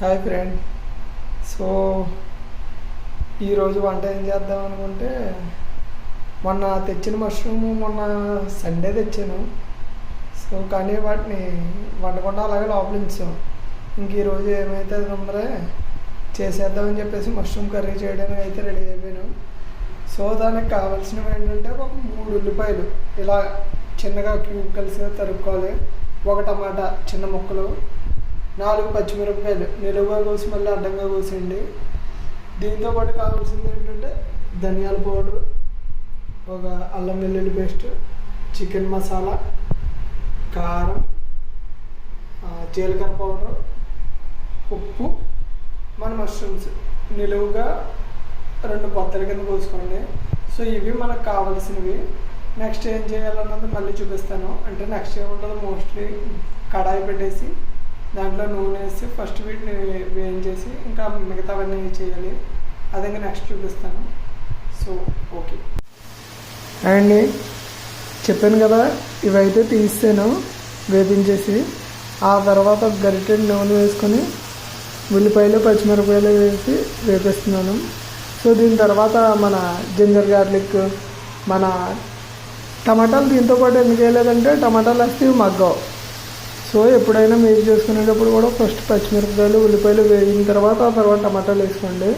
Hi friend. So ఈరోజు వంట ఏం చేద్దాం అనుకుంటే మొన్న తెచ్చిన మష్రూమ్ మొన్న సండే తెచ్చాను. సో కానీ వాటిని వండకుండా అలాగే లోపలించాం. ఇంక ఈరోజు ఏమైతే తొందరే చేసేద్దామని చెప్పేసి మష్రూమ్ కర్రీ చేయడానికి అయితే రెడీ అయిపోయాను. సో దానికి కావాల్సినవి ఏంటంటే ఒక 3 ఉల్లిపాయలు ఇలా చిన్నగా క్యూబ్ కలిసిగా తరుక్కోవాలి, ఒక టమాటా చిన్న ముక్కలు, 4 పచ్చిమిరపకాయలు నిలువుగా కోసి మళ్ళీ అడ్డంగా కోసేయండి. దీంతో పాటు కావాల్సింది ఏంటంటే ధనియాల పౌడర్, ఒక అల్లం వెల్లుల్లి పేస్ట్, చికెన్ మసాలా, కారం, జీలకర్ర పౌడర్, ఉప్పు, మన మష్రూమ్స్ నిలువుగా 2 పొత్తల కింద కోసుకోండి. సో ఇవి మనకు కావాల్సినవి. నెక్స్ట్ ఏం చేయాలన్నది మళ్ళీ చూపిస్తాను. అంటే నెక్స్ట్ ఏముంటుందో మోస్ట్లీ కడాయి పెట్టేసి దాంట్లో నూనె వేసి ఫస్ట్ వీటిని వేయించేసి ఇంకా మిగతావన్నీ చేయాలి. అది ఇంకా నెక్స్ట్ చూపిస్తాను. సో ఓకే అండి, చెప్పాను కదా, ఇవైతే తీసాను వేపించేసి. ఆ తర్వాత గరిటెడు నూనె వేసుకొని ఉల్లిపాయలు పచ్చిమిరపకాయలు వేసి వేపిస్తున్నాను. సో దీని తర్వాత మన జింజర్ గార్లిక్, మన టమాటాలు దీంతో పాటు ఎందుకు వేయలేదంటే టమాటాలు వేస్తే ఇవి మగ్గవు. సో ఎప్పుడైనా మీరు చేసుకునేటప్పుడు కూడా ఫస్ట్ పచ్చిమిరపకాయలు ఉల్లిపాయలు వేగిన తర్వాత ఆ తర్వాత టమాటాలు వేసుకోండి.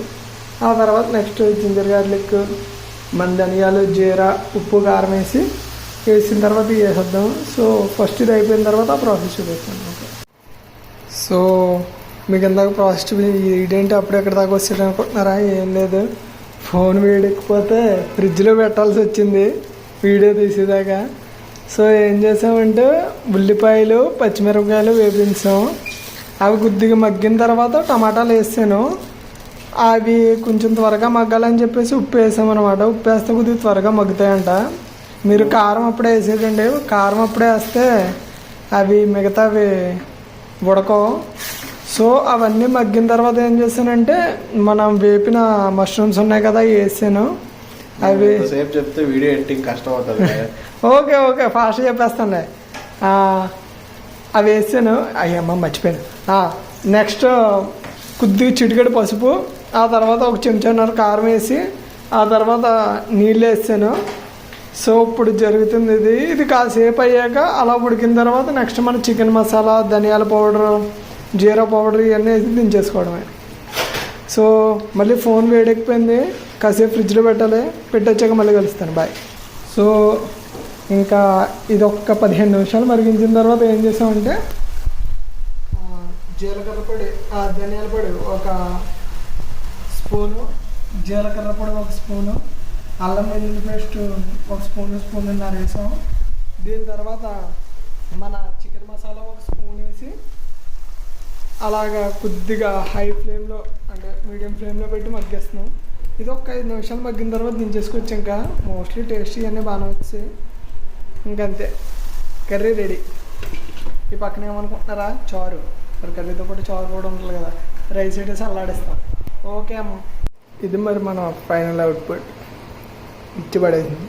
ఆ తర్వాత నెక్స్ట్ జింజర్ గార్లిక్, మన ధనియాలు, జీరా, ఉప్పు, కారం వేసిన తర్వాత వేసేద్దాం. సో ఫస్ట్ ఇది అయిపోయిన తర్వాత ఆ ప్రాసెస్ చూపిస్తాను. ఓకే, సో మీకు ఇందాక ప్రాసెస్ ఇదేంటి అప్పుడు ఎక్కడ దాకా వచ్చాడు అనుకుంటున్నారా? ఏం లేదు, ఫోన్ వేడెక్కిపోతే ఫ్రిడ్జ్లో పెట్టాల్సి వచ్చింది వీడియో తీసేదాకా. సో ఏం చేసామంటే ఉల్లిపాయలు పచ్చిమిరపకాయలు వేపించాం. అవి కొద్దిగా మగ్గిన తర్వాత టమాటాలు వేసాను. అవి కొంచెం త్వరగా మగ్గాలని చెప్పేసి ఉప్పు వేసామన్నమాట. ఉప్పు వేస్తే కొద్దిగా త్వరగా మగ్గుతాయంట. మీరు కారం అప్పుడే వేసేదండి. కారం అప్పుడే వేస్తే అవి మిగతావి ఉడకవు. సో అవన్నీ మగ్గిన తర్వాత ఏం చేశానంటే మనం వేపిన మష్రూమ్స్ ఉన్నాయి కదా వేసాను. అవి సేపు చెప్తే వీడియో ఎడిటింగ్ కష్టం అవుతుంది. ఓకే ఓకే ఫాస్ట్గా చెప్పేస్తాను. అవి వేసాను. అయ్యమ్మ మర్చిపోయాను. నెక్స్ట్ కొద్దిగా చిటికెడు పసుపు, ఆ తర్వాత ఒక చెంచాన్నర కారం వేసి ఆ తర్వాత నీళ్ళు వేసాను. సో ఇప్పుడు జరుగుతుంది ఇది కాసేపు అయ్యాక అలా ఉడికిన తర్వాత నెక్స్ట్ మన చికెన్ మసాలా, ధనియాల పౌడర్, జీరా పౌడర్ ఇవన్నీ వేసి దించేసుకోవడమే. సో మళ్ళీ ఫోన్ వేడెక్కిపోయింది, కాసేపు ఫ్రిడ్జ్లో పెట్టొచ్చాక మళ్ళీ కలుస్తాను. బాయ్. సో ఇంకా ఇది ఒక 15 నిమిషాలు మరిగించిన తర్వాత ఏం చేసామంటే జీలకర్ర పొడి, ధనియాల పొడి 1 స్పూను, జీలకర్ర పొడి 1 స్పూను, అల్లం వెల్లుల్లి పేస్ట్ 1 స్పూన్నర వేసాం. దీని తర్వాత మన చికెన్ మసాలా 1 స్పూన్ వేసి అలాగా కొద్దిగా హై ఫ్లేమ్లో అంటే మీడియం ఫ్లేమ్లో పెట్టి మగ్గిస్తున్నాం. ఇది ఒక 5 నిమిషాలు మగ్గిన తర్వాత దించేసుకోవచ్చు. ఇంకా మోస్ట్లీ టేస్టీ అన్నీ బాగానే వచ్చాయి. ఇంకంతే, కర్రీ రెడీ. ఈ పక్కన ఏమనుకుంటున్నారా, చారు. మరి కర్రీతో పాటు చారు కూడా ఉంటుంది కదా, రైస్ వేసి అల్లాడిస్తాం. ఓకే అమ్మ, ఇది మరి మన ఫైనల్ అవుట్పుట్. ఇచ్చి పడేసింది.